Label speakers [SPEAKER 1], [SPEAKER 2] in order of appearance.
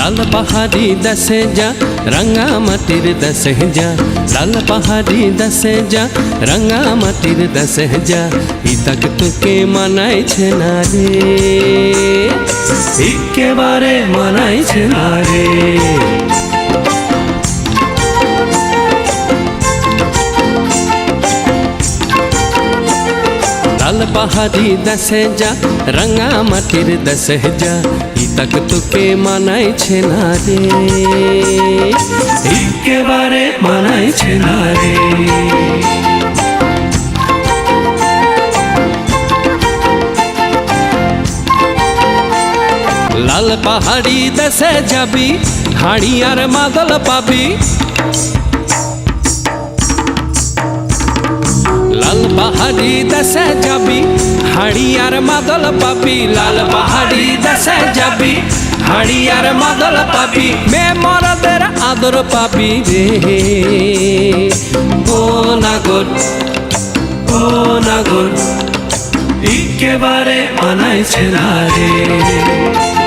[SPEAKER 1] লাল পাহাড়ি দেশে যা রাঙা মাটির দেশে যা লাল পাহাড়ি দেশে যা রাঙা মাটির দেশে যা ইতাক তোকে মানাইছে না রে একেবারে মানাইছে না রে লাল পাহাড়ি দেশে যা রাঙা মাটির দেশে যা ইতাক তোকে মানাইছে না রে একেবারে মানাইছে না রে লাল পাহাড়ি দেশে যাবি হাড়ি আর মাদল পাবি লাল পাহাড়ি দেশে যাবি হাড়ি আর মাদল পাবি লাল পাহাড়ি দেশে যাবি হাড়ি আর মাদল পাবি মে মরদের আদর পাবি রে ও নাগর একেবারে মানাইছে না রে